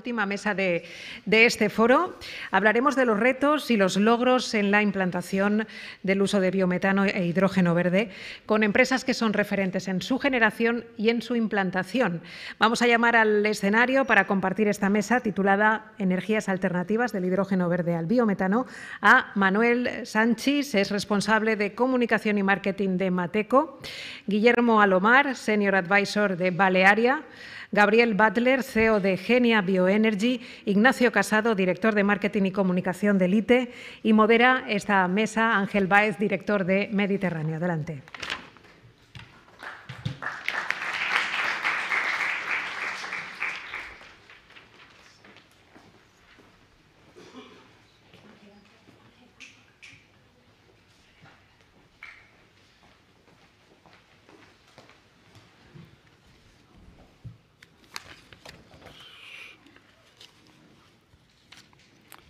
última mesa de este foro. Hablaremos de los retos y los logros en la implantación del uso de biometano e hidrógeno verde con empresas que son referentes en su generación y en su implantación. Vamos a llamar al escenario para compartir esta mesa titulada Energías alternativas del hidrógeno verde al biometano a Manuel Sanchis, es responsable de comunicación y marketing de Mateco, Guillermo Alomar, Senior Advisor de Balearia, Gabriel Butler, CEO de Genia Bioenergy, Ignacio Casado, director de marketing y comunicación de Lite, y modera esta mesa Ángel Báez, director de Mediterráneo. Adelante.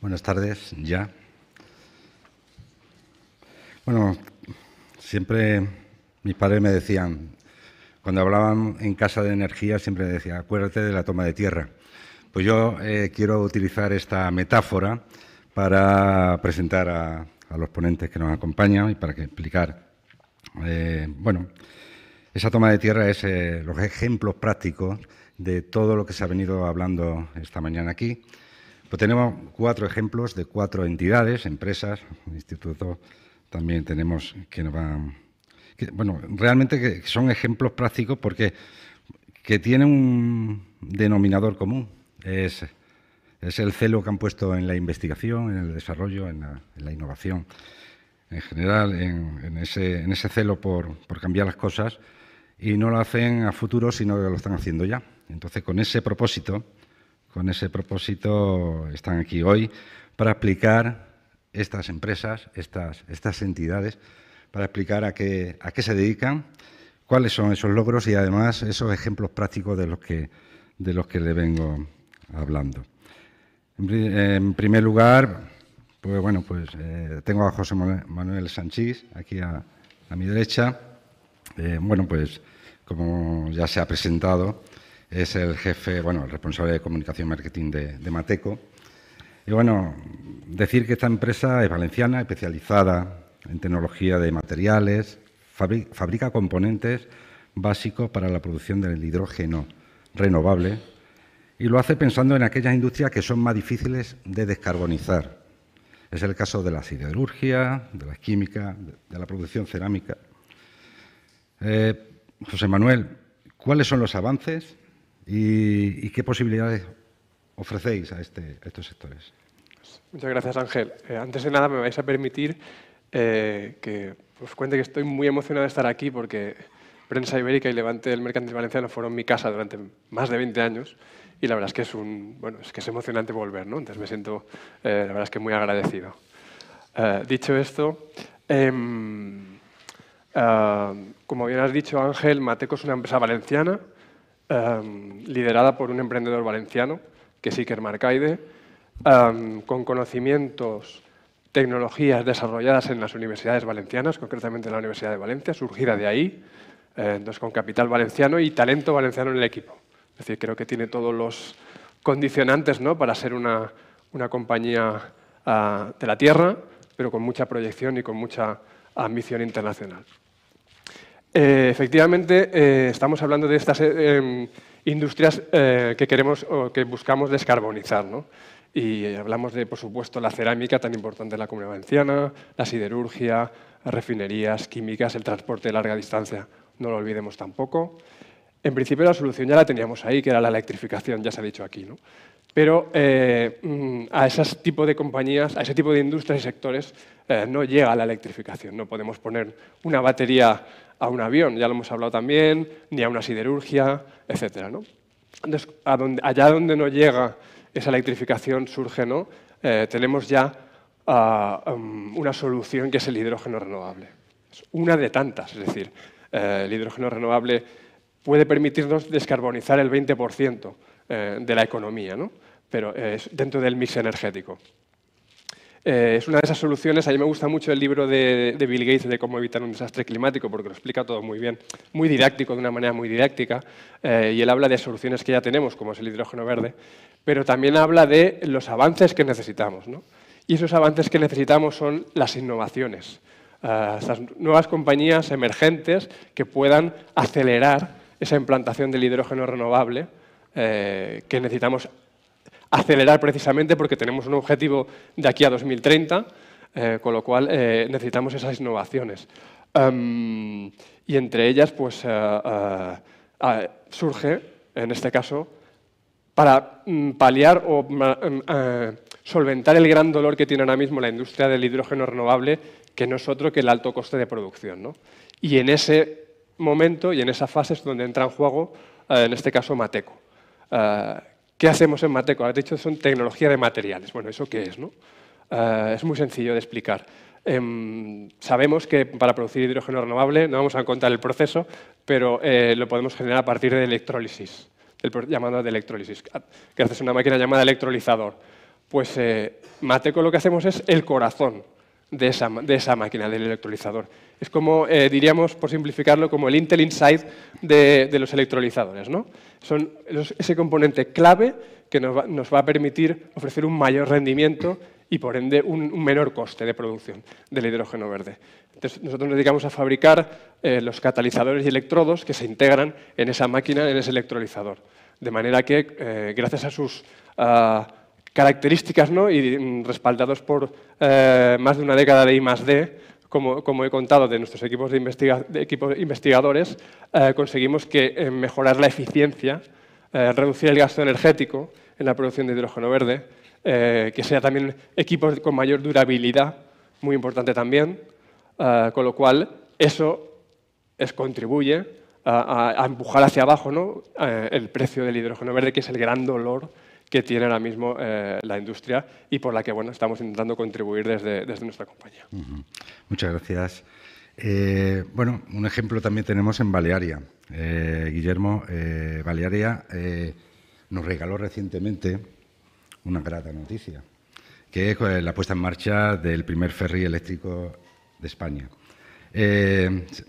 Buenas tardes, ya. Bueno, siempre mis padres me decían, cuando hablaban en casa de energía, siempre me decían, acuérdate de la toma de tierra. Pues yo quiero utilizar esta metáfora para presentar a los ponentes que nos acompañan y para explicar. Bueno, esa toma de tierra es los ejemplos prácticos de todo lo que se ha venido hablando esta mañana aquí. Pues tenemos 4 ejemplos de 4 entidades, empresas, institutos, también tenemos que nos van... bueno, realmente que son ejemplos prácticos porque que tienen un denominador común. Es el celo que han puesto en la investigación, en el desarrollo, en la innovación. En general, en ese celo por cambiar las cosas, y no lo hacen a futuro, sino que lo están haciendo ya. Entonces, con ese propósito están aquí hoy para explicar estas empresas, estas entidades, para explicar a qué se dedican, cuáles son esos logros y además esos ejemplos prácticos de los que le vengo hablando. En primer lugar, pues bueno, tengo a José Manuel Sanchis aquí a mi derecha. Bueno, pues como ya se ha presentado, es el jefe, bueno, el responsable de comunicación y marketing de Mateco. Y bueno, decir que esta empresa es valenciana, especializada en tecnología de materiales, fabrica componentes básicos para la producción del hidrógeno renovable y lo hace pensando en aquellas industrias que son más difíciles de descarbonizar. Es el caso de la siderurgia, de la química, de la producción cerámica. José Manuel, ¿cuáles son los avances y qué posibilidades ofrecéis a estos sectores? Muchas gracias, Ángel. Antes de nada, me vais a permitir que os cuente que estoy muy emocionado de estar aquí porque Prensa Ibérica y Levante del Mercantil Valenciano fueron mi casa durante más de 20 años y la verdad es que es emocionante volver, ¿no? Entonces me siento, la verdad es que muy agradecido. Dicho esto, como bien has dicho, Ángel, Mateco es una empresa valenciana liderada por un emprendedor valenciano, que es Iker Marcaide, con conocimientos, tecnologías desarrolladas en las universidades valencianas, concretamente en la Universidad de Valencia, surgida de ahí, entonces con capital valenciano y talento valenciano en el equipo. Es decir, creo que tiene todos los condicionantes, ¿no?, para ser una compañía de la tierra, pero con mucha proyección y con mucha ambición internacional. Efectivamente, estamos hablando de estas industrias que queremos o que buscamos descarbonizar, ¿no? Y hablamos de, por supuesto, la cerámica, tan importante en la Comunidad Valenciana, la siderurgia, las refinerías, químicas, el transporte de larga distancia, no lo olvidemos tampoco. En principio, la solución ya la teníamos ahí, que era la electrificación, ya se ha dicho aquí, ¿no? Pero a ese tipo de compañías, a ese tipo de industrias y sectores no llega la electrificación. No podemos poner una batería a un avión, ya lo hemos hablado también, ni a una siderurgia, etcétera, ¿no? Entonces, allá donde no llega esa electrificación surge, ¿no? Tenemos ya una solución que es el hidrógeno renovable. Es una de tantas, es decir, el hidrógeno renovable puede permitirnos descarbonizar el 20% de la economía, ¿no? Pero dentro del mix energético. Es una de esas soluciones. A mí me gusta mucho el libro de Bill Gates de cómo evitar un desastre climático, porque lo explica todo muy bien, muy didáctico, de una manera muy didáctica, y él habla de soluciones que ya tenemos, como es el hidrógeno verde, pero también habla de los avances que necesitamos, ¿no? Y esos avances que necesitamos son las innovaciones, estas nuevas compañías emergentes que puedan acelerar esa implantación del hidrógeno renovable que necesitamos acelerar precisamente porque tenemos un objetivo de aquí a 2030, con lo cual necesitamos esas innovaciones. Y entre ellas pues, surge, en este caso, para paliar o solventar el gran dolor que tiene ahora mismo la industria del hidrógeno renovable, que no es otro que el alto coste de producción, ¿no? Y en ese momento y en esa fase es donde entra en juego, en este caso, Mateco. ¿Qué hacemos en Mateco? Has dicho que son tecnología de materiales. Bueno, ¿eso qué es, no? Es muy sencillo de explicar. Sabemos que para producir hidrógeno renovable, no vamos a contar el proceso, pero lo podemos generar a partir de electrólisis, llamado de electrólisis, gracias a una máquina llamada electrolizador. Pues Mateco lo que hacemos es el corazón de esa máquina, del electrolizador. Es como, diríamos, por simplificarlo, como el Intel Inside de los electrolizadores, ¿no? Son ese componente clave que nos va a permitir ofrecer un mayor rendimiento y, por ende, un menor coste de producción del hidrógeno verde. Entonces, nosotros nos dedicamos a fabricar los catalizadores y electrodos que se integran en esa máquina, en ese electrolizador. De manera que, gracias a sus características, ¿no? Y respaldados por más de una década de I+D, como he contado, de nuestros equipos investigadores, conseguimos mejorar la eficiencia, reducir el gasto energético en la producción de hidrógeno verde, que sea también equipos con mayor durabilidad, muy importante también, con lo cual eso contribuye a empujar hacia abajo, ¿no? El precio del hidrógeno verde, que es el gran dolor que tiene ahora mismo la industria y por la que estamos intentando contribuir desde nuestra compañía. Muchas gracias. Bueno, un ejemplo también tenemos en Balearia. Guillermo, Balearia nos regaló recientemente una grata noticia, que es la puesta en marcha del primer ferry eléctrico de España.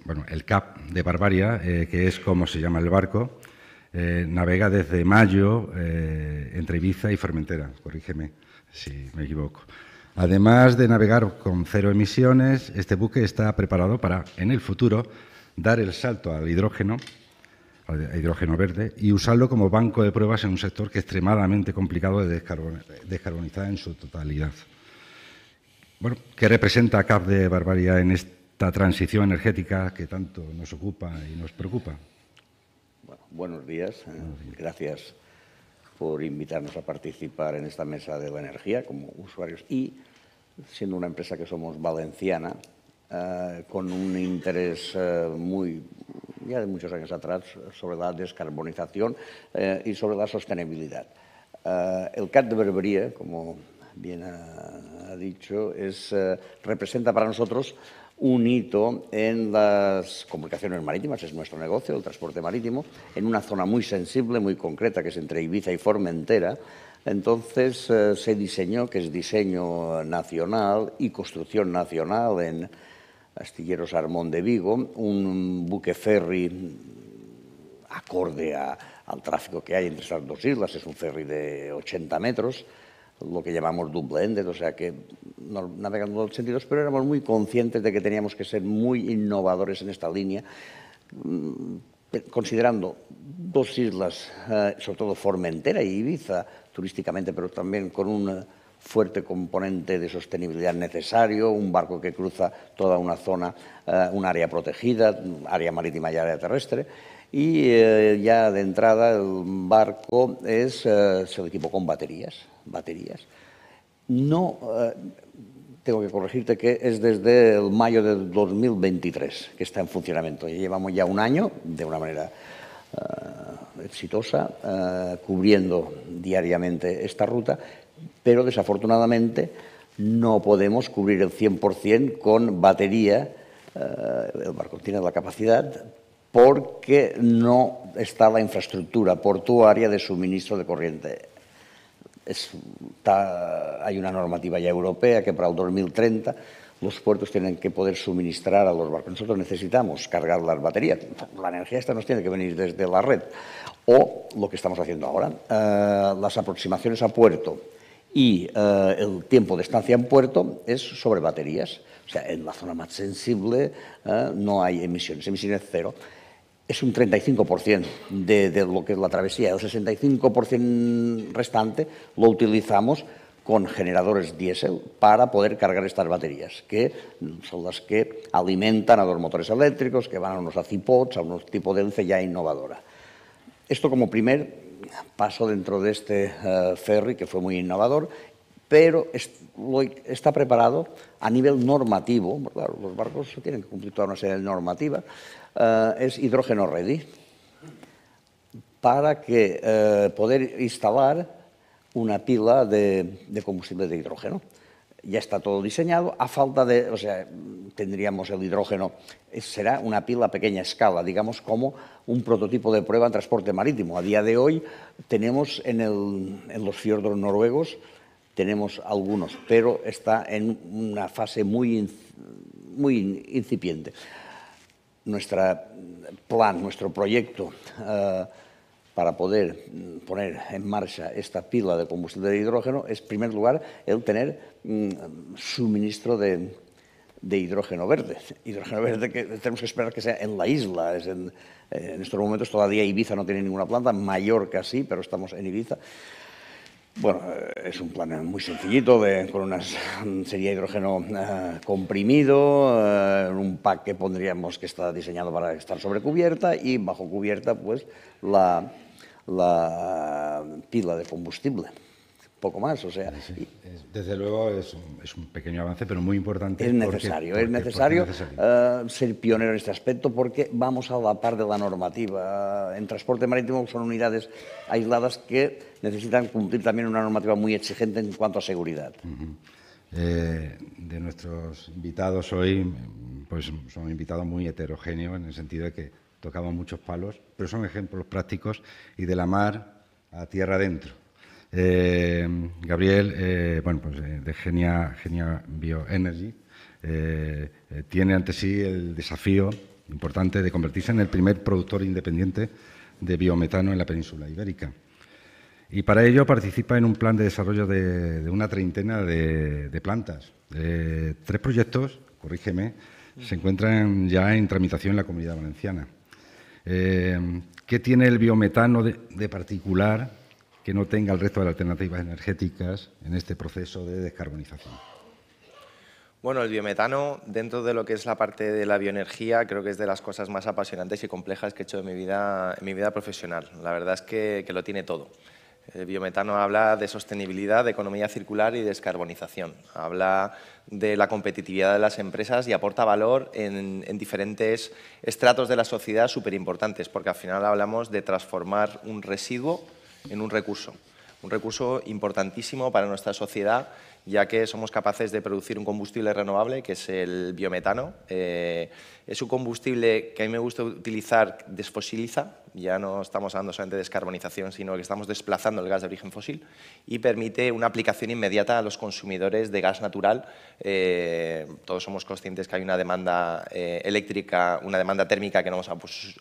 Bueno, el CAP de Barbaria, que es como se llama el barco, navega desde mayo entre Ibiza y Formentera, corrígeme si me equivoco. Además de navegar con 0 emisiones, este buque está preparado para, en el futuro, dar el salto al hidrógeno verde, y usarlo como banco de pruebas en un sector que es extremadamente complicado de descarbonizar en su totalidad. Bueno, ¿qué representa CAP de Barbaria en esta transición energética que tanto nos ocupa y nos preocupa? Bueno, buenos días. Gracias por invitarnos a participar en esta mesa de la energía como usuarios y, siendo una empresa que somos valenciana, con un interés ya de muchos años atrás sobre la descarbonización y sobre la sostenibilidad. El CAP de Barbaria, como bien ha dicho, representa para nosotros un hito en las comunicaciones marítimas, es nuestro negocio, el transporte marítimo, en una zona muy sensible, muy concreta, que es entre Ibiza y Formentera. Entonces se diseñó, que es diseño nacional y construcción nacional en Astilleros Armón de Vigo, un buque ferry acorde al tráfico que hay entre estas dos islas. Es un ferry de 80 metros, lo que llamamos double-ended, o sea que navegan en todos sentidos, pero éramos muy conscientes de que teníamos que ser muy innovadores en esta línea, considerando dos islas, sobre todo Formentera y Ibiza, turísticamente, pero también con un fuerte componente de sostenibilidad necesario, un barco que cruza toda una zona, un área protegida, área marítima y área terrestre. Y ya de entrada el barco se lo equipó con baterías. No, tengo que corregirte que es desde el mayo del 2023 que está en funcionamiento. Llevamos ya un año de una manera exitosa, cubriendo diariamente esta ruta, pero desafortunadamente no podemos cubrir el 100% con batería. El barco tiene la capacidad, porque no está la infraestructura portuaria de suministro de corriente hay una normativa ya europea que para el 2030 los puertos tienen que poder suministrar a los barcos. Nosotros necesitamos cargar las baterías. La energía esta nos tiene que venir desde la red. O lo que estamos haciendo ahora, las aproximaciones a puerto y el tiempo de estancia en puerto es sobre baterías. O sea, en la zona más sensible no hay emisiones cero. Es un 35% de lo que es la travesía. El 65% restante lo utilizamos con generadores diésel para poder cargar estas baterías, que son las que alimentan a los motores eléctricos, que van a unos acipods, a unos tipo de hélice ya innovadora. Esto como primer paso dentro de este ferry, que fue muy innovador, pero está preparado a nivel normativo. Claro, los barcos tienen que cumplir toda una serie de normativas. Es hidrógeno ready, para que poder instalar una pila de combustible de hidrógeno. Ya está todo diseñado, a falta de, o sea, tendríamos el hidrógeno, será una pila a pequeña escala, digamos como un prototipo de prueba en transporte marítimo. A día de hoy tenemos en los fiordos noruegos, tenemos algunos, pero está en una fase muy incipiente. Nuestro proyecto para poder poner en marcha esta pila de combustible de hidrógeno es, en primer lugar, el tener suministro de hidrógeno verde. Hidrógeno verde que tenemos que esperar que sea en la isla. En estos momentos todavía Ibiza no tiene ninguna planta, Mallorca sí, pero estamos en Ibiza. Bueno, es un plan muy sencillito, con una serie de hidrógeno comprimido, un pack que pondríamos que está diseñado para estar sobre cubierta y bajo cubierta pues la pila de combustible. Poco más, o sea. Sí, desde luego es un pequeño avance, pero muy importante. Es necesario ser pionero en este aspecto porque vamos a la par de la normativa. En transporte marítimo son unidades aisladas que necesitan cumplir también una normativa muy exigente en cuanto a seguridad. De nuestros invitados hoy, pues son invitados muy heterogéneos en el sentido de que tocaban muchos palos, pero son ejemplos prácticos y de la mar a tierra adentro. Gabriel, bueno, pues de Genia Bioenergy, tiene ante sí el desafío importante de convertirse en el primer productor independiente de biometano en la península ibérica. Y para ello participa en un plan de desarrollo de una treintena de plantas. 3 proyectos, corrígeme, se encuentran ya en tramitación en la Comunidad Valenciana. ¿Qué tiene el biometano de particular que no tenga el resto de alternativas energéticas en este proceso de descarbonización? Bueno, el biometano, dentro de lo que es la parte de la bioenergía, creo que es de las cosas más apasionantes y complejas que he hecho en mi vida profesional. La verdad es que lo tiene todo. El biometano habla de sostenibilidad, de economía circular y descarbonización. Habla de la competitividad de las empresas y aporta valor en diferentes estratos de la sociedad súper importantes, porque al final hablamos de transformar un residuo en un recurso importantísimo para nuestra sociedad, ya que somos capaces de producir un combustible renovable, que es el biometano. Es un combustible que a mí me gusta utilizar, desfosiliza, ya no estamos hablando solamente de descarbonización, sino que estamos desplazando el gas de origen fósil y permite una aplicación inmediata a los consumidores de gas natural. Todos somos conscientes que hay una demanda eléctrica, una demanda térmica que no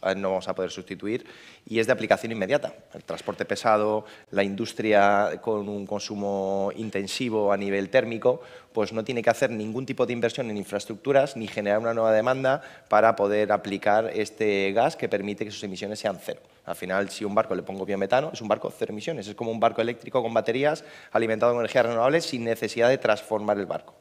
vamos a poder sustituir y es de aplicación inmediata. El transporte pesado, la industria con un consumo intensivo a nivel térmico, pues no tiene que hacer ningún tipo de inversión en infraestructuras ni generar una nueva demanda para poder aplicar este gas que permite que sus emisiones sean cero. Al final, si a un barco le pongo biometano, es un barco cero emisiones. Es como un barco eléctrico con baterías alimentado con energías renovables sin necesidad de transformar el barco.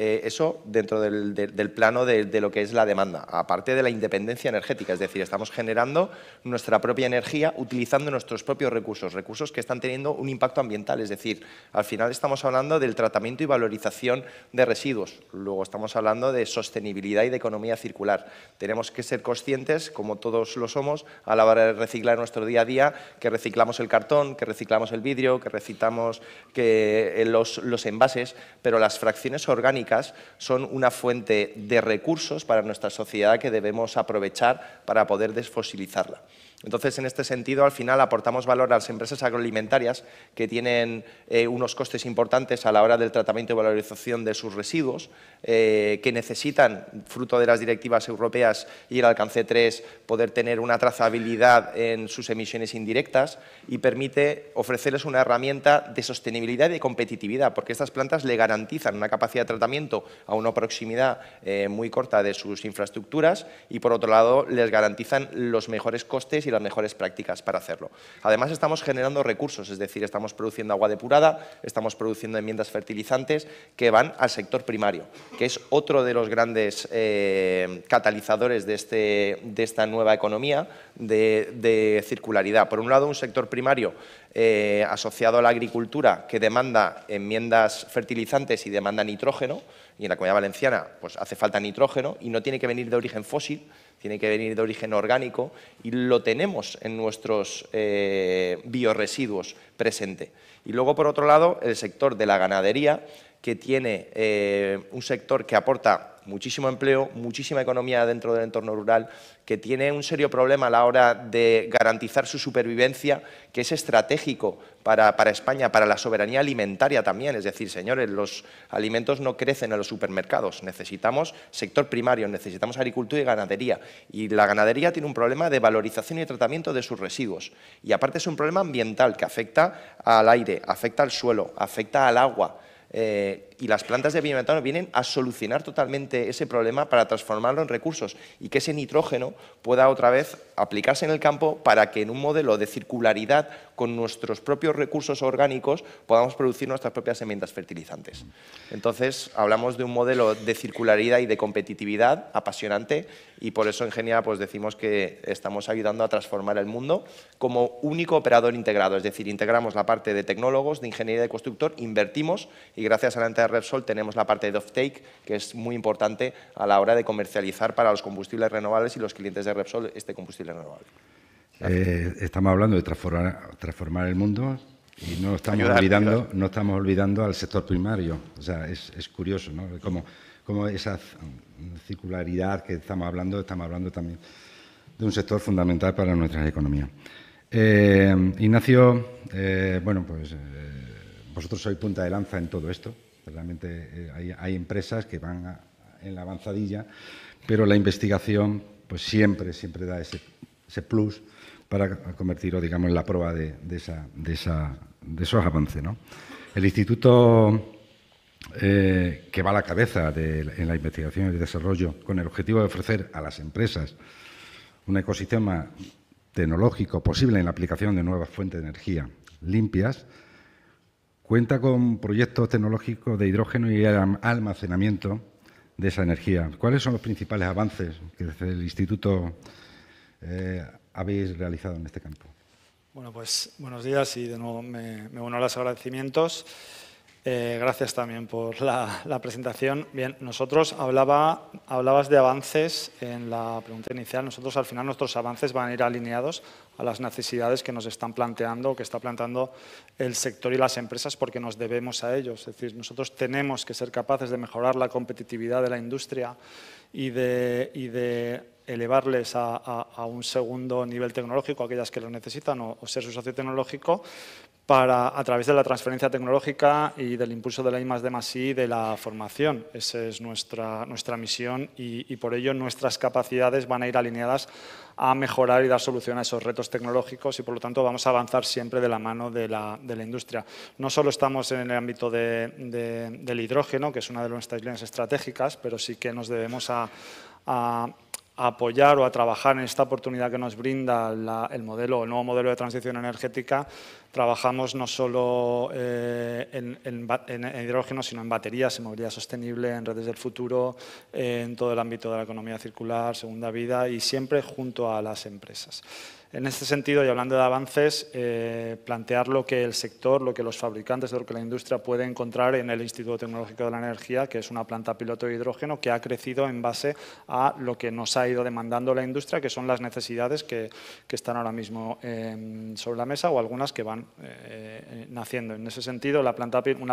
Eso dentro del plano de lo que es la demanda, aparte de la independencia energética, es decir, estamos generando nuestra propia energía utilizando nuestros propios recursos que están teniendo un impacto ambiental, es decir, al final estamos hablando del tratamiento y valorización de residuos, luego estamos hablando de sostenibilidad y de economía circular. Tenemos que ser conscientes, como todos lo somos, a la hora de reciclar en nuestro día a día, que reciclamos el cartón, que reciclamos el vidrio, que reciclamos los envases, pero las fracciones orgánicas son una fuente de recursos para nuestra sociedad que debemos aprovechar para poder desfosilizarla. Entonces, en este sentido, al final aportamos valor a las empresas agroalimentarias que tienen unos costes importantes a la hora del tratamiento y valorización de sus residuos, que necesitan, fruto de las directivas europeas y el alcance 3, poder tener una trazabilidad en sus emisiones indirectas y permite ofrecerles una herramienta de sostenibilidad y de competitividad, porque estas plantas le garantizan una capacidad de tratamiento a una proximidad muy corta de sus infraestructuras y, por otro lado, les garantizan los mejores costes y las mejores prácticas para hacerlo. Además, estamos generando recursos, es decir, estamos produciendo agua depurada, estamos produciendo enmiendas fertilizantes que van al sector primario, que es otro de los grandes catalizadores de esta nueva economía de circularidad. Por un lado, un sector primario asociado a la agricultura que demanda enmiendas fertilizantes y demanda nitrógeno, y en la Comunidad Valenciana pues, hace falta nitrógeno y no tiene que venir de origen fósil, tiene que venir de origen orgánico y lo tenemos en nuestros bioresiduos presente. Y luego, por otro lado, el sector de la ganadería, que tiene un sector que aporta muchísimo empleo, muchísima economía dentro del entorno rural, que tiene un serio problema a la hora de garantizar su supervivencia, que es estratégico para España, para la soberanía alimentaria también. Es decir, señores, los alimentos no crecen en los supermercados, necesitamos sector primario, necesitamos agricultura y ganadería. Y la ganadería tiene un problema de valorización y tratamiento de sus residuos. Y aparte es un problema ambiental que afecta al aire, afecta al suelo, afecta al agua. Y las plantas de biometano vienen a solucionar totalmente ese problema para transformarlo en recursos y que ese nitrógeno pueda otra vez aplicarse en el campo para que en un modelo de circularidad con nuestros propios recursos orgánicos podamos producir nuestras propias enmiendas fertilizantes. Entonces, hablamos de un modelo de circularidad y de competitividad apasionante y por eso en Genia pues, decimos que estamos ayudando a transformar el mundo como único operador integrado, es decir, integramos la parte de tecnólogos, de ingeniería de constructor, invertimos y gracias a la entidad de Repsol tenemos la parte de offtake, que es muy importante a la hora de comercializar para los combustibles renovables y los clientes de Repsol este combustible renovable. Estamos hablando de transformar el mundo y no estamos olvidando al sector primario. O sea, es curioso, ¿no? Como esa circularidad que estamos hablando también de un sector fundamental para nuestras economías. Ignacio, bueno, pues vosotros sois punta de lanza en todo esto. Realmente hay empresas que van en la avanzadilla, pero la investigación pues siempre da ese plus para convertirlo, digamos, en la prueba de esos avances, ¿no? El instituto que va a la cabeza en la investigación y el desarrollo con el objetivo de ofrecer a las empresas un ecosistema tecnológico posible en la aplicación de nuevas fuentes de energía limpias, cuenta con proyectos tecnológicos de hidrógeno y almacenamiento de esa energía. ¿Cuáles son los principales avances que desde el instituto habéis realizado en este campo? Bueno, pues buenos días y de nuevo me uno a los agradecimientos. Gracias también por la presentación. Bien, nosotros hablabas de avances en la pregunta inicial. Nosotros, al final, nuestros avances van a ir alineados a las necesidades que nos están planteando, que está planteando el sector y las empresas, porque nos debemos a ellos. Es decir, nosotros tenemos que ser capaces de mejorar la competitividad de la industria y de elevarles a un segundo nivel tecnológico, aquellas que lo necesitan, o ser su socio tecnológico, a través de la transferencia tecnológica y del impulso de la I+D+I, de la formación. Esa es nuestra misión y por ello nuestras capacidades van a ir alineadas a mejorar y dar solución a esos retos tecnológicos y, por lo tanto, vamos a avanzar siempre de la mano de la industria. No solo estamos en el ámbito del hidrógeno, que es una de nuestras líneas estratégicas, pero sí que nos debemos a apoyar o a trabajar en esta oportunidad que nos brinda el nuevo modelo de transición energética. Trabajamos no solo en hidrógeno, sino en baterías, en movilidad sostenible, en redes del futuro, en todo el ámbito de la economía circular, segunda vida y siempre junto a las empresas. En este sentido, y hablando de avances, plantear lo que el sector, lo que los fabricantes, lo que la industria puede encontrar en el Instituto Tecnológico de la Energía, que es una planta piloto de hidrógeno que ha crecido en base a lo que nos ha ido demandando la industria, que son las necesidades que están ahora mismo sobre la mesa o algunas que van van naciendo. En ese sentido, una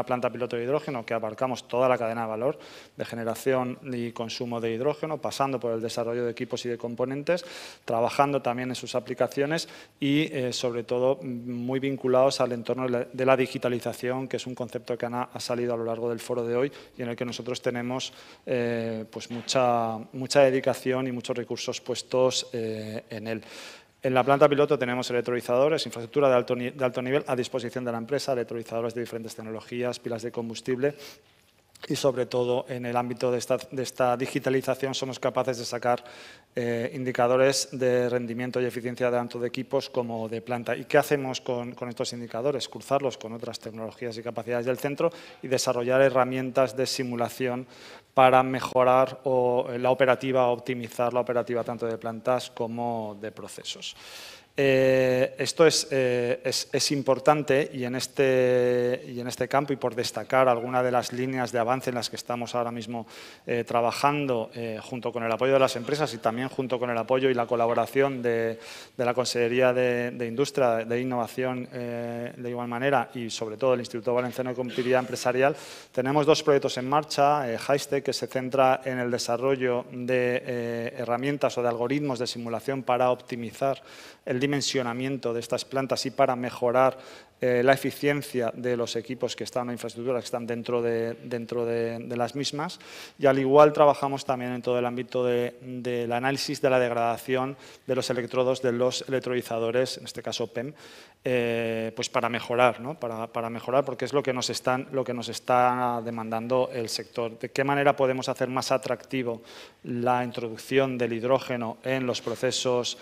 planta piloto de hidrógeno que abarcamos toda la cadena de valor de generación y consumo de hidrógeno, pasando por el desarrollo de equipos y de componentes, trabajando también en sus aplicaciones y, sobre todo, muy vinculados al entorno de la digitalización, que es un concepto que ha salido a lo largo del foro de hoy y en el que nosotros tenemos pues mucha dedicación y muchos recursos puestos en él. En la planta piloto tenemos electrolizadores, infraestructura de alto nivel a disposición de la empresa, electrolizadores de diferentes tecnologías, pilas de combustible y, sobre todo, en el ámbito de esta digitalización somos capaces de sacar indicadores de rendimiento y eficiencia tanto de equipos como de planta. ¿Y qué hacemos con estos indicadores? Cruzarlos con otras tecnologías y capacidades del centro y desarrollar herramientas de simulación para mejorar la operativa, optimizar la operativa tanto de plantas como de procesos. Esto es importante y en este campo, y por destacar alguna de las líneas de avance en las que estamos ahora mismo trabajando junto con el apoyo de las empresas y también junto con el apoyo y la colaboración de la Consellería de Industria, de Innovación de igual manera y sobre todo el Instituto Valenciano de Competitividad Empresarial, tenemos dos proyectos en marcha, Heistec, que se centra en el desarrollo de herramientas o de algoritmos de simulación para optimizar el dimensionamiento de estas plantas y para mejorar la eficiencia de los equipos que están, o infraestructuras que están dentro de las mismas. Y al igual trabajamos también en todo el ámbito del análisis de la degradación de los electrodos de los electrolizadores, en este caso PEM, pues para mejorar, ¿no? Para mejorar, porque es lo que nos está demandando el sector. ¿De qué manera podemos hacer más atractivo la introducción del hidrógeno en los procesos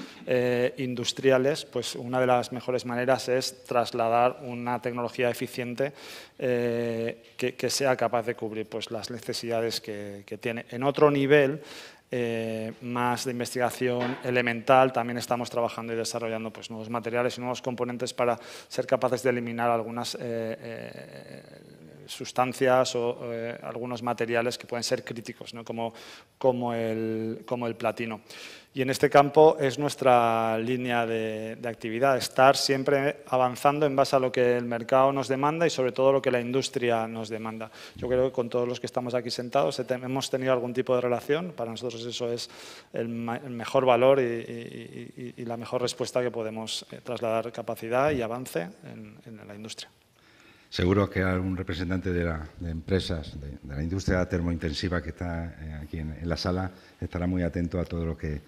industriales? Pues una de las mejores maneras es trasladar una tecnología eficiente que sea capaz de cubrir pues, las necesidades que tiene. En otro nivel, más de investigación elemental, también estamos trabajando y desarrollando pues, nuevos materiales y nuevos componentes para ser capaces de eliminar algunas sustancias o algunos materiales que pueden ser críticos, ¿no? como el platino. Y en este campo es nuestra línea de actividad, estar siempre avanzando en base a lo que el mercado nos demanda y sobre todo lo que la industria nos demanda. Yo creo que con todos los que estamos aquí sentados hemos tenido algún tipo de relación, para nosotros eso es el mejor valor y la mejor respuesta que podemos trasladar capacidad y avance en la industria. Seguro que algún representante de empresas de la industria termointensiva que está aquí en la sala estará muy atento a todo lo que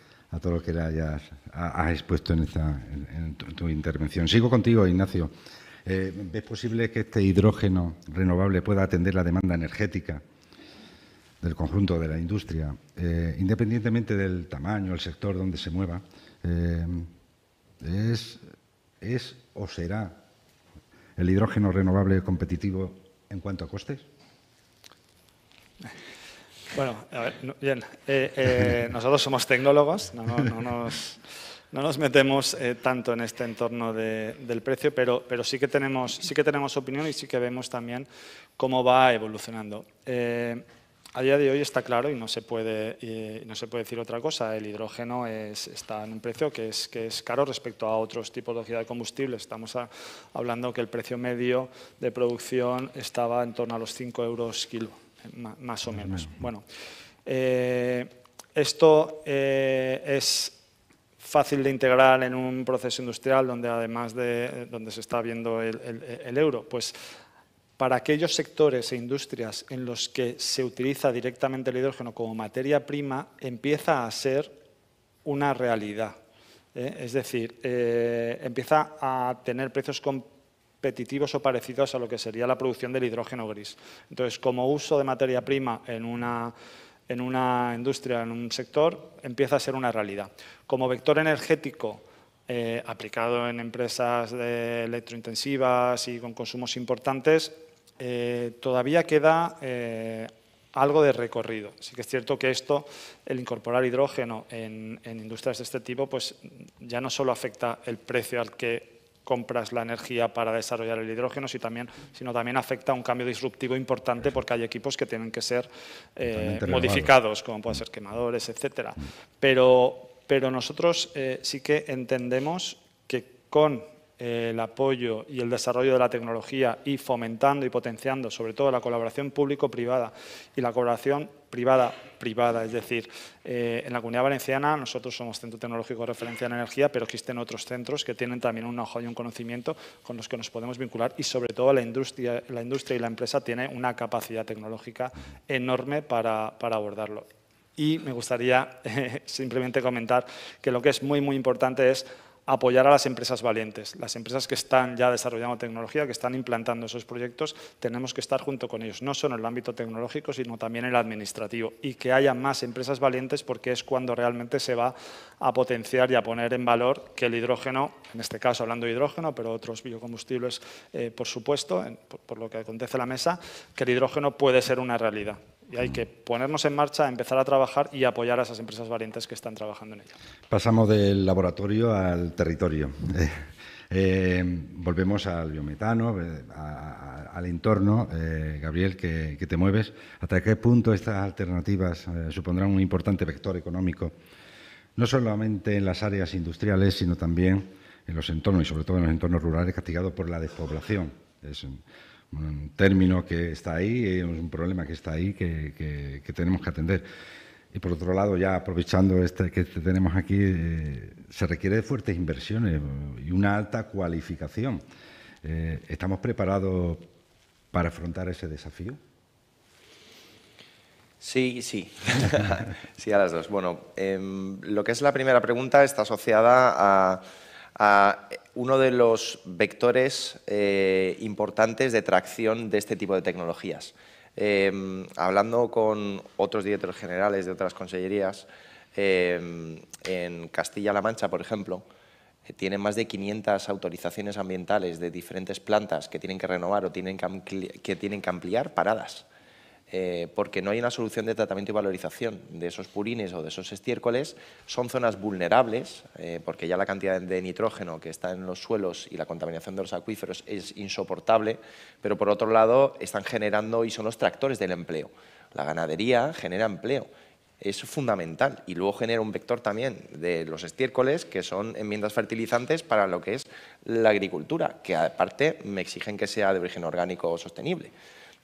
le has expuesto en tu intervención. Sigo contigo, Ignacio. ¿Ves posible que este hidrógeno renovable pueda atender la demanda energética del conjunto de la industria, independientemente del tamaño, el sector donde se mueva? ¿Es o será el hidrógeno renovable competitivo en cuanto a costes? Bueno, a ver, bien. Nosotros somos tecnólogos, no nos metemos tanto en este entorno del precio, pero sí que tenemos opinión y sí que vemos también cómo va evolucionando. A día de hoy está claro y no se puede decir otra cosa. El hidrógeno está en un precio que es caro respecto a otros tipologías de combustibles. Estamos hablando que el precio medio de producción estaba en torno a los 5 euros kilo, más o menos. Bueno, esto es fácil de integrar en un proceso industrial donde además donde se está viendo el euro. Pues para aquellos sectores e industrias en los que se utiliza directamente el hidrógeno como materia prima, empieza a ser una realidad. Es decir, empieza a tener precios competitivos o parecidos a lo que sería la producción del hidrógeno gris. Entonces, como uso de materia prima en una industria, en un sector, empieza a ser una realidad. Como vector energético, aplicado en empresas electrointensivas y con consumos importantes, todavía queda algo de recorrido. Sí que es cierto que el incorporar hidrógeno en industrias de este tipo, pues ya no solo afecta el precio al que compras la energía para desarrollar el hidrógeno, sino también afecta a un cambio disruptivo importante porque hay equipos que tienen que ser modificados, como pueden ser quemadores, etcétera. Pero nosotros sí que entendemos que con el apoyo y el desarrollo de la tecnología y fomentando y potenciando sobre todo la colaboración público-privada y la colaboración privada-privada. Es decir, en la Comunidad Valenciana nosotros somos centro tecnológico de referencia en energía, pero existen otros centros que tienen también un know-how y un conocimiento con los que nos podemos vincular y sobre todo la industria y la empresa tiene una capacidad tecnológica enorme para abordarlo. Y me gustaría simplemente comentar que lo que es muy, muy importante es apoyar a las empresas valientes. Las empresas que están ya desarrollando tecnología, que están implantando esos proyectos, tenemos que estar junto con ellos, no solo en el ámbito tecnológico, sino también en el administrativo. Y que haya más empresas valientes porque es cuando realmente se va a potenciar y a poner en valor que el hidrógeno, en este caso hablando de hidrógeno, pero otros biocombustibles, por supuesto, por lo que acontece en la mesa, que el hidrógeno puede ser una realidad. Y hay que ponernos en marcha, empezar a trabajar y apoyar a esas empresas valientes que están trabajando en ello. Pasamos del laboratorio al territorio. Volvemos al biometano, al entorno. Gabriel, que te mueves. ¿Hasta qué punto estas alternativas supondrán un importante vector económico, no solamente en las áreas industriales, sino también en los entornos, y sobre todo en los entornos rurales castigados por la despoblación? Es un término que está ahí, es un problema que está ahí que tenemos que atender. Y por otro lado, ya aprovechando que tenemos aquí, se requiere de fuertes inversiones y una alta cualificación. ¿Estamos preparados para afrontar ese desafío? Sí. Sí, a las dos. Bueno, lo que es la primera pregunta está asociada a uno de los vectores importantes de tracción de este tipo de tecnologías. Hablando con otros directores generales de otras consellerías, en Castilla-La Mancha, por ejemplo, tienen más de 500 autorizaciones ambientales de diferentes plantas que tienen que renovar o que tienen que ampliar paradas. Porque no hay una solución de tratamiento y valorización de esos purines o de esos estiércoles. Son zonas vulnerables, porque ya la cantidad de nitrógeno que está en los suelos y la contaminación de los acuíferos es insoportable, pero por otro lado están generando y son los tractores del empleo. La ganadería genera empleo. Es fundamental y luego genera un vector también de los estiércoles, que son enmiendas fertilizantes para lo que es la agricultura, que aparte me exigen que sea de origen orgánico o sostenible.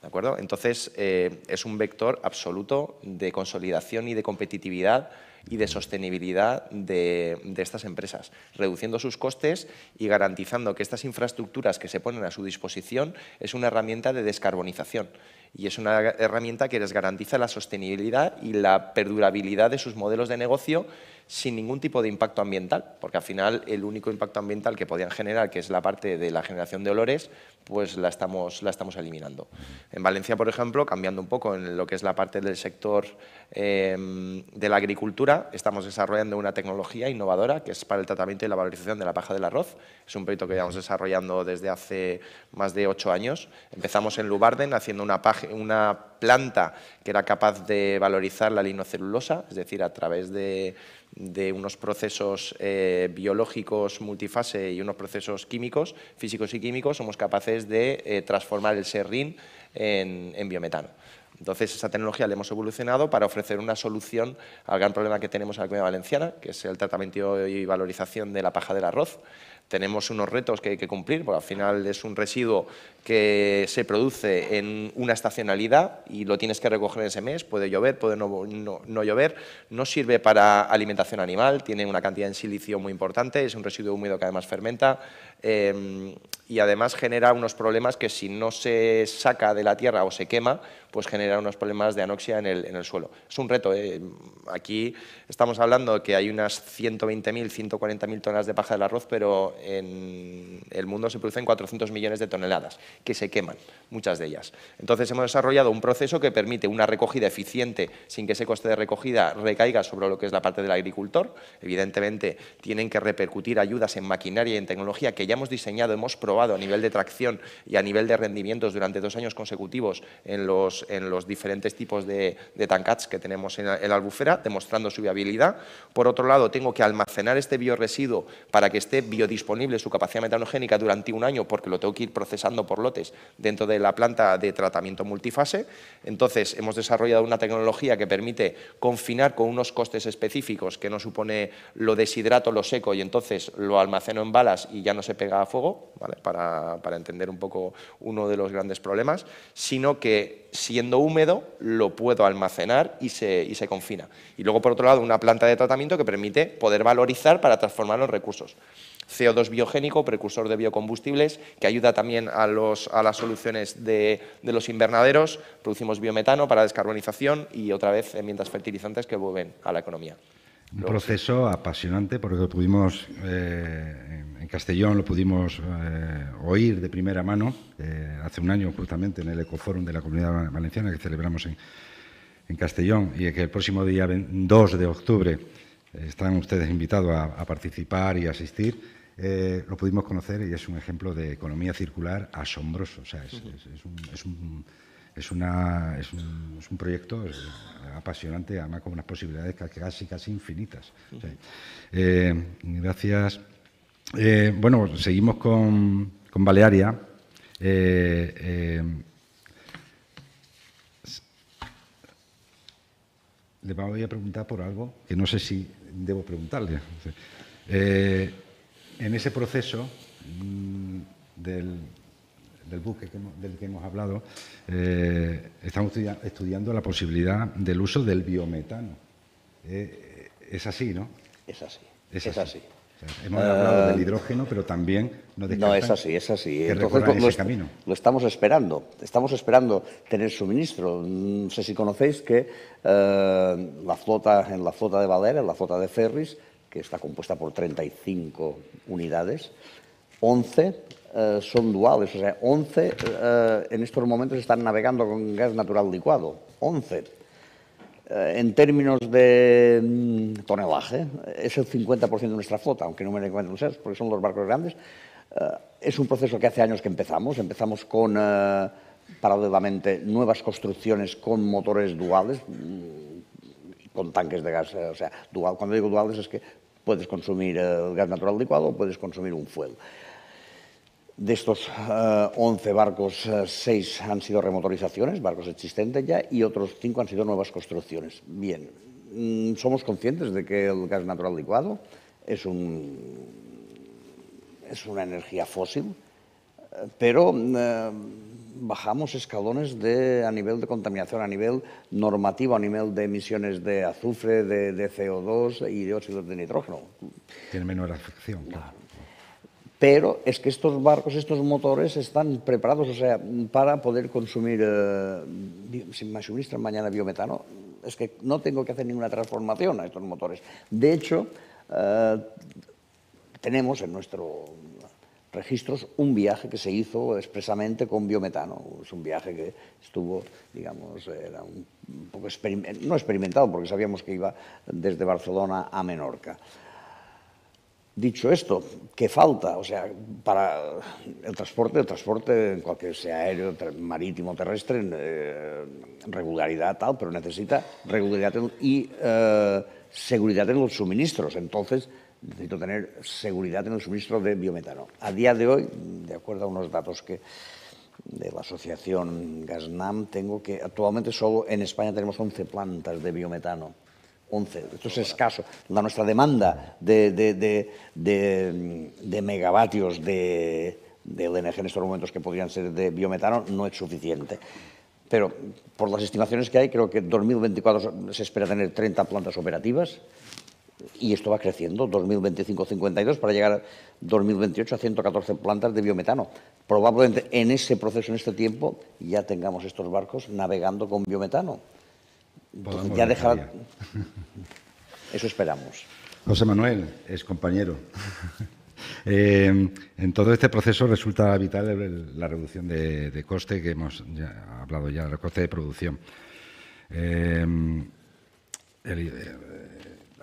¿De acuerdo? Entonces, es un vector absoluto de consolidación y de competitividad y de sostenibilidad de estas empresas, reduciendo sus costes y garantizando que estas infraestructuras que se ponen a su disposición es una herramienta de descarbonización y es una herramienta que les garantiza la sostenibilidad y la perdurabilidad de sus modelos de negocio sin ningún tipo de impacto ambiental, porque al final el único impacto ambiental que podían generar, que es la parte de la generación de olores, pues la estamos eliminando. En Valencia, por ejemplo, cambiando un poco en lo que es la parte del sector de la agricultura, estamos desarrollando una tecnología innovadora que es para el tratamiento y la valorización de la paja del arroz. Es un proyecto que llevamos desarrollando desde hace más de 8 años. Empezamos en Lubarden haciendo una planta que era capaz de valorizar la linocelulosa, es decir, a través de unos procesos biológicos multifase y unos procesos químicos, físicos y químicos, somos capaces de transformar el serrín en biometano. Entonces, esa tecnología la hemos evolucionado para ofrecer una solución al gran problema que tenemos en la Comunidad Valenciana, que es el tratamiento y valorización de la paja del arroz. Tenemos unos retos que hay que cumplir, porque al final es un residuo que se produce en una estacionalidad y lo tienes que recoger en ese mes, puede llover, puede no llover, no sirve para alimentación animal, tiene una cantidad de silicio muy importante, es un residuo húmedo que además fermenta y además genera unos problemas que si no se saca de la tierra o se quema, pues genera unos problemas de anoxia en el suelo. Es un reto, aquí estamos hablando de que hay unas 120.000, 140.000 toneladas de paja del arroz, pero en el mundo se producen 400 millones de toneladas que se queman, muchas de ellas. Entonces hemos desarrollado un proceso que permite una recogida eficiente sin que ese coste de recogida recaiga sobre lo que es la parte del agricultor. Evidentemente tienen que repercutir ayudas en maquinaria y en tecnología que ya hemos diseñado, hemos probado comprobado a nivel de tracción y a nivel de rendimientos durante 2 años consecutivos en los diferentes tipos de tancats que tenemos en la albufera, demostrando su viabilidad. Por otro lado, tengo que almacenar este bioresiduo para que esté biodisponible su capacidad metanogénica durante 1 año, porque lo tengo que ir procesando por lotes dentro de la planta de tratamiento multifase. Entonces, hemos desarrollado una tecnología que permite confinar con unos costes específicos, que no supone lo deshidrato, lo seco, y entonces lo almaceno en balas y ya no se pega a fuego, ¿vale? Para entender un poco uno de los grandes problemas, sino que siendo húmedo lo puedo almacenar y se confina. Y luego, por otro lado, una planta de tratamiento que permite poder valorizar para transformar los recursos. CO2 biogénico, precursor de biocombustibles, que ayuda también a las soluciones de los invernaderos. Producimos biometano para descarbonización y, otra vez, herramientas fertilizantes que vuelven a la economía. Un proceso apasionante, porque lo pudimos, en Castellón lo pudimos oír de primera mano, hace 1 año justamente en el Ecoforum de la Comunidad Valenciana que celebramos en Castellón, y que el próximo día 2 de octubre están ustedes invitados a participar y asistir. Lo pudimos conocer y es un ejemplo de economía circular asombroso. O sea, es un proyecto apasionante, además con unas posibilidades casi infinitas. O sea, gracias. Bueno, seguimos con Balearia. Le voy a preguntar por algo que no sé si debo preguntarle. En ese proceso del buque del que hemos hablado, estamos estudiando la posibilidad del uso del biometano. Es así, ¿no? Es así. Es así. O sea, hemos hablado del hidrógeno, pero también no descartan. No, es así, es así. Que Entonces, recorran ese camino. Lo estamos esperando. Estamos esperando tener suministro. No sé si conocéis que en la flota de Valera, la flota de ferries, que está compuesta por 35 unidades, 11 son duales, o sea, 11 en estos momentos están navegando con gas natural licuado, 11. En términos de tonelaje, es el 50% de nuestra flota, aunque no me den cuenta ustedes, porque son los barcos grandes. Es un proceso que hace años que empezamos con, paralelamente, nuevas construcciones con motores duales, con tanques de gas, o sea, dual. Cuando digo duales es que puedes consumir gas natural licuado o puedes consumir un fuel. De estos 11 barcos, 6 han sido remotorizaciones, barcos existentes ya, y otros 5 han sido nuevas construcciones. Bien, somos conscientes de que el gas natural licuado es una energía fósil, pero bajamos escalones a nivel de contaminación, a nivel normativo, a nivel de emisiones de azufre, de CO2 y de óxidos de nitrógeno. Tiene menor afección, claro. Pero es que estos barcos, estos motores están preparados, o sea, para poder consumir, si me suministran mañana biometano, es que no tengo que hacer ninguna transformación a estos motores. De hecho, tenemos en nuestros registros un viaje que se hizo expresamente con biometano. Es un viaje que estuvo, digamos, era un poco no experimentado, porque sabíamos que iba desde Barcelona a Menorca. Dicho esto, ¿qué falta? O sea, para el transporte, en cualquier sea aéreo, marítimo, terrestre, regularidad tal, pero necesita regularidad y seguridad en los suministros. Entonces, necesito tener seguridad en el suministro de biometano. A día de hoy, de acuerdo a unos datos de la asociación Gasnam, tengo que actualmente solo en España tenemos 11 plantas de biometano. 11. Esto es escaso. Nuestra demanda de megavatios de LNG en estos momentos que podrían ser de biometano no es suficiente. Pero por las estimaciones que hay, creo que en 2024 se espera tener 30 plantas operativas y esto va creciendo. 2025, 52 para llegar a 2028 a 114 plantas de biometano. Probablemente en ese proceso, en este tiempo, ya tengamos estos barcos navegando con biometano. Entonces, ya dejar... Eso esperamos. José Manuel, es compañero. En todo este proceso resulta vital la reducción de coste, que hemos hablado ya, del coste de producción.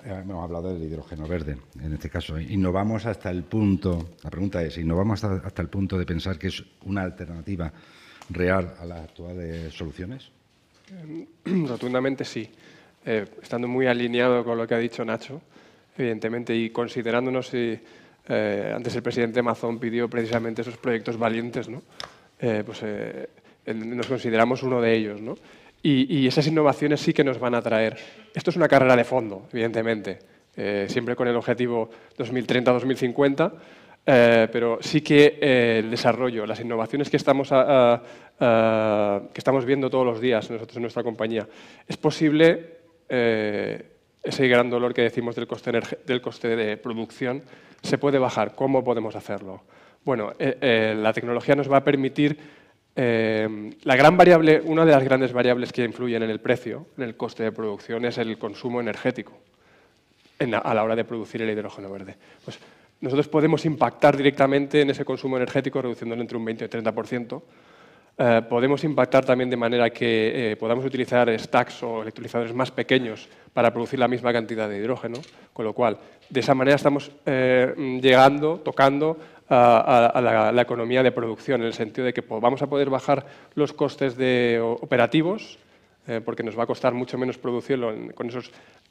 hemos hablado del hidrógeno verde, en este caso. Innovamos hasta el punto, la pregunta es, ¿innovamos hasta el punto de pensar que es una alternativa real a las actuales soluciones? Rotundamente sí. Estando muy alineado con lo que ha dicho Nacho, evidentemente, y considerándonos, antes el presidente Mazón pidió precisamente esos proyectos valientes, ¿no? Nos consideramos uno de ellos, ¿no? Y esas innovaciones sí que nos van a traer. Esto es una carrera de fondo, evidentemente, siempre con el objetivo 2030-2050, pero sí que el desarrollo, las innovaciones que estamos viendo todos los días nosotros en nuestra compañía, es posible ese gran dolor que decimos del coste de producción, se puede bajar. ¿Cómo podemos hacerlo? Bueno, la tecnología nos va a permitir una de las grandes variables que influyen en el precio, en el coste de producción, es el consumo energético a la hora de producir el hidrógeno verde. Pues nosotros podemos impactar directamente en ese consumo energético reduciéndolo entre un 20 y 30%. Podemos impactar también de manera que podamos utilizar stacks o electrolizadores más pequeños para producir la misma cantidad de hidrógeno, con lo cual, de esa manera estamos tocando a la economía de producción, en el sentido de que vamos a poder bajar los costes operativos, porque nos va a costar mucho menos producirlo con esa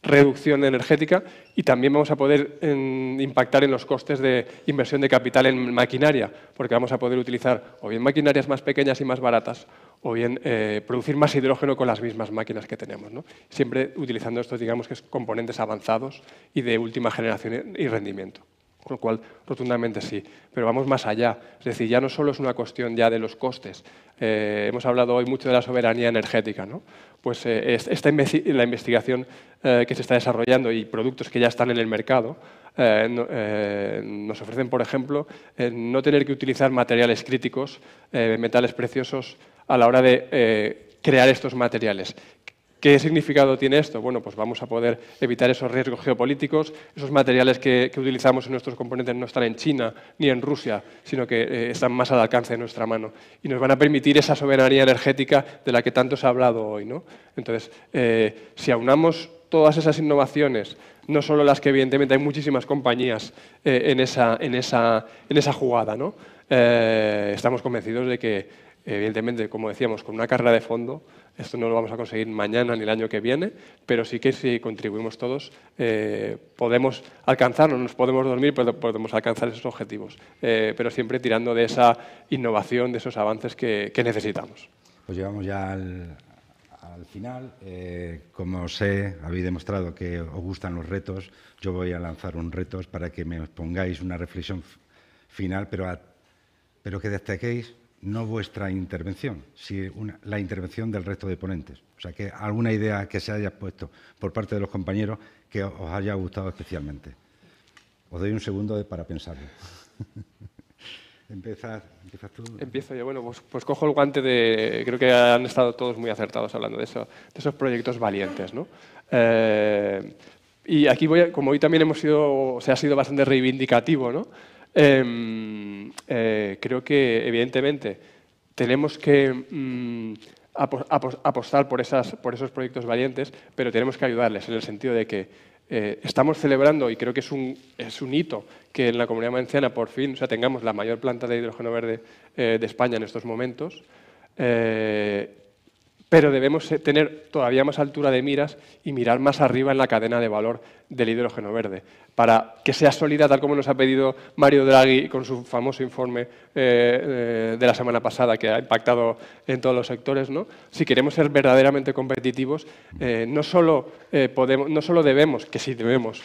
reducción energética, y también vamos a poder impactar en los costes de inversión de capital en maquinaria, porque vamos a poder utilizar o bien maquinarias más pequeñas y más baratas, o bien producir más hidrógeno con las mismas máquinas que tenemos, ¿no? Siempre utilizando estos, digamos, que es componentes avanzados y de última generación y rendimiento. Con lo cual, rotundamente sí. Pero vamos más allá. Es decir, ya no solo es una cuestión ya de los costes. Hemos hablado hoy mucho de la soberanía energética, ¿no? Pues la investigación que se está desarrollando y productos que ya están en el mercado nos ofrecen, por ejemplo, no tener que utilizar materiales críticos, metales preciosos, a la hora de crear estos materiales. ¿Qué significado tiene esto? Bueno, pues vamos a poder evitar esos riesgos geopolíticos, esos materiales que utilizamos en nuestros componentes no están en China ni en Rusia, sino que están más al alcance de nuestra mano. Y nos van a permitir esa soberanía energética de la que tanto se ha hablado hoy, ¿no? Entonces, si aunamos todas esas innovaciones, no solo las que evidentemente hay muchísimas compañías en esa jugada, ¿no? Estamos convencidos de que, evidentemente, como decíamos, con una carrera de fondo, esto no lo vamos a conseguir mañana ni el año que viene, pero sí que si contribuimos todos podemos alcanzarlo, no nos podemos dormir, pero podemos alcanzar esos objetivos, pero siempre tirando de esa innovación, de esos avances que necesitamos. Pues llegamos ya al final. Como habéis demostrado que os gustan los retos, yo voy a lanzar un reto para que me pongáis una reflexión final, pero que destaquéis no vuestra intervención, sino la intervención del resto de ponentes. O sea, que alguna idea que se haya puesto por parte de los compañeros que os haya gustado especialmente. Os doy un segundo para pensarlo. ¿Empiezas tú? Empiezo yo. Bueno, pues cojo el guante de... Creo que han estado todos muy acertados hablando de esos proyectos valientes, ¿no? Y aquí como hoy también ha sido bastante reivindicativo, ¿no? Creo que, evidentemente, tenemos que apostar por esos proyectos valientes, pero tenemos que ayudarles en el sentido de que estamos celebrando, y creo que es un hito, que en la Comunidad Valenciana por fin tengamos la mayor planta de hidrógeno verde de España en estos momentos, pero debemos tener todavía más altura de miras y mirar más arriba en la cadena de valor del hidrógeno verde, para que sea sólida, tal como nos ha pedido Mario Draghi con su famoso informe de la semana pasada, que ha impactado en todos los sectores, ¿no? Si queremos ser verdaderamente competitivos, no solo debemos, que sí debemos,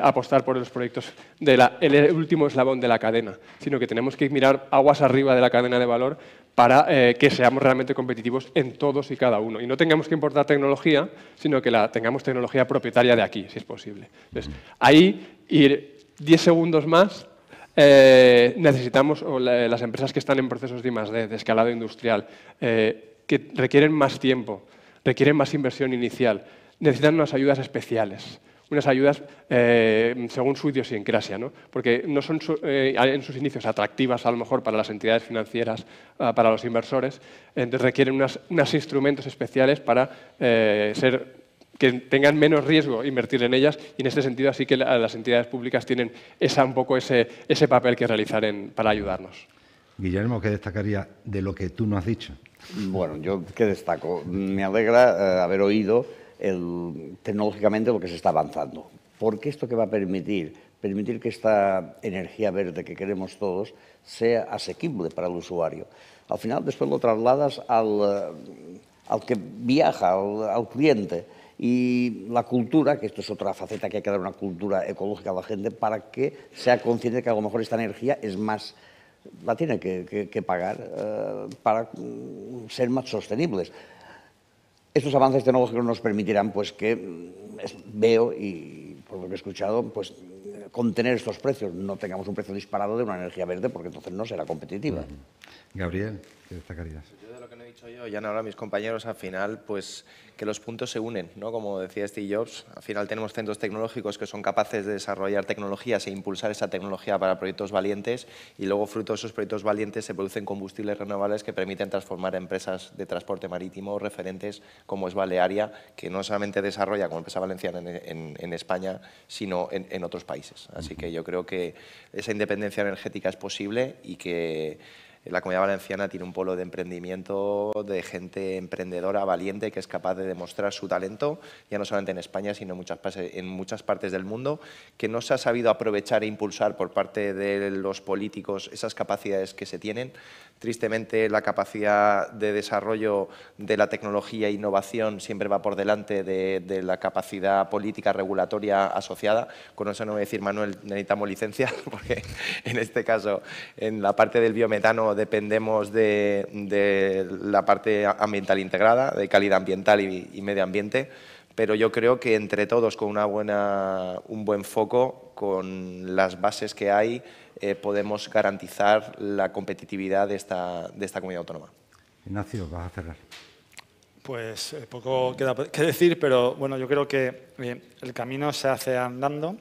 apostar por los proyectos el último eslabón de la cadena, sino que tenemos que mirar aguas arriba de la cadena de valor para que seamos realmente competitivos en todos y cada uno. Y no tengamos que importar tecnología, sino que tengamos tecnología propietaria de aquí, si es posible. Entonces, ahí, ir 10 segundos más, necesitamos, las empresas que están en procesos de I+D, de escalado industrial, que requieren más tiempo, requieren más inversión inicial, necesitan unas ayudas especiales. Unas ayudas según su idiosincrasia, ¿no? Porque no son en sus inicios atractivas a lo mejor para las entidades financieras, para los inversores, entonces requieren unos instrumentos especiales para ser que tengan menos riesgo invertir en ellas, y en este sentido así que las entidades públicas tienen un poco ese papel que realizar para ayudarnos. Guillermo, ¿qué destacaría de lo que tú no has dicho? Bueno, yo qué destaco. Me alegra haber oído tecnológicamente lo que se está avanzando, porque esto que va a permitir que esta energía verde que queremos todos sea asequible para el usuario. Al final, después lo trasladas al que viaja, al cliente. Y la cultura, que esto es otra faceta que hay que dar una cultura ecológica a la gente para que sea consciente que a lo mejor esta energía es más, la tiene que pagar para ser más sostenibles. Estos avances tecnológicos nos permitirán, pues, que veo y por lo que he escuchado, pues, contener estos precios, no tengamos un precio disparado de una energía verde, porque entonces no será competitiva. Gabriel, ¿qué destacarías? Yo de lo que no he dicho yo, ya han hablado mis compañeros, al final, pues que los puntos se unen, ¿no? Como decía Steve Jobs, al final tenemos centros tecnológicos que son capaces de desarrollar tecnologías e impulsar esa tecnología para proyectos valientes, y luego fruto de esos proyectos valientes se producen combustibles renovables que permiten transformar empresas de transporte marítimo referentes como es Balearia, que no solamente desarrolla como empresa valenciana en España, sino en otros países. Así que yo creo que esa independencia energética es posible y que la Comunidad Valenciana tiene un polo de emprendimiento de gente emprendedora, valiente, que es capaz de demostrar su talento, ya no solamente en España, sino en muchas partes del mundo, que no se ha sabido aprovechar e impulsar por parte de los políticos esas capacidades que se tienen. Tristemente, la capacidad de desarrollo de la tecnología e innovación siempre va por delante de la capacidad política regulatoria asociada. Con eso no voy a decir, Manuel, necesitamos licencia, porque en este caso, en la parte del biometano, dependemos de la parte ambiental integrada, de calidad ambiental y medio ambiente, pero yo creo que entre todos, con un buen foco, con las bases que hay, podemos garantizar la competitividad de esta comunidad autónoma. Ignacio, vas a cerrar. Pues poco queda que decir, pero bueno, yo creo que el camino se hace andando.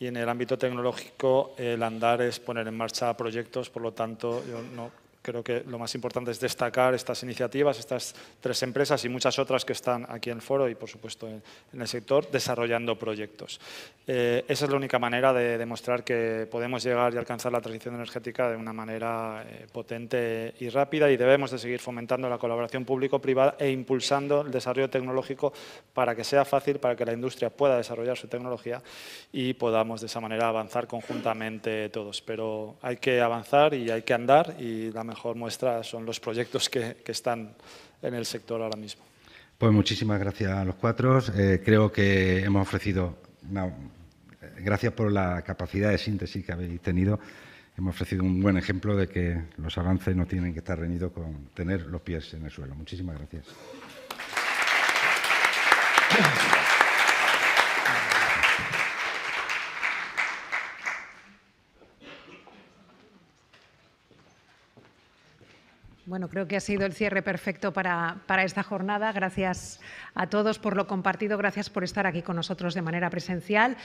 Y en el ámbito tecnológico, el andar es poner en marcha proyectos, por lo tanto, yo no creo que lo más importante es destacar estas iniciativas, estas 3 empresas y muchas otras que están aquí en el foro y, por supuesto, en el sector, desarrollando proyectos. Esa es la única manera de demostrar que podemos llegar y alcanzar la transición energética de una manera potente y rápida, y debemos de seguir fomentando la colaboración público-privada e impulsando el desarrollo tecnológico para que sea fácil, para que la industria pueda desarrollar su tecnología y podamos de esa manera avanzar conjuntamente todos. Pero hay que avanzar y hay que andar, y la mejor muestra son los proyectos que están en el sector ahora mismo. Pues muchísimas gracias a los 4. Creo que hemos ofrecido, gracias por la capacidad de síntesis que habéis tenido, hemos ofrecido un buen ejemplo de que los avances no tienen que estar reñidos con tener los pies en el suelo. Muchísimas gracias. Bueno, creo que ha sido el cierre perfecto para esta jornada. Gracias a todos por lo compartido, gracias por estar aquí con nosotros de manera presencial,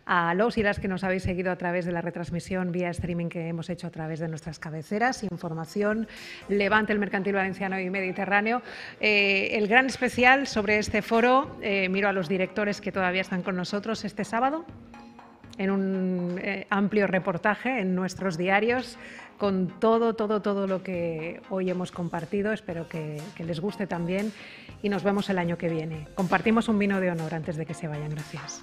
a los y las que nos habéis seguido a través de la retransmisión vía streaming que hemos hecho a través de nuestras cabeceras, Información, Levante, el Mercantil Valenciano y Mediterráneo. El gran especial sobre este foro, miro a los directores que todavía están con nosotros este sábado, en un amplio reportaje en nuestros diarios con todo lo que hoy hemos compartido. Espero que les guste también y nos vemos el año que viene. Compartimos un vino de honor antes de que se vayan. Gracias.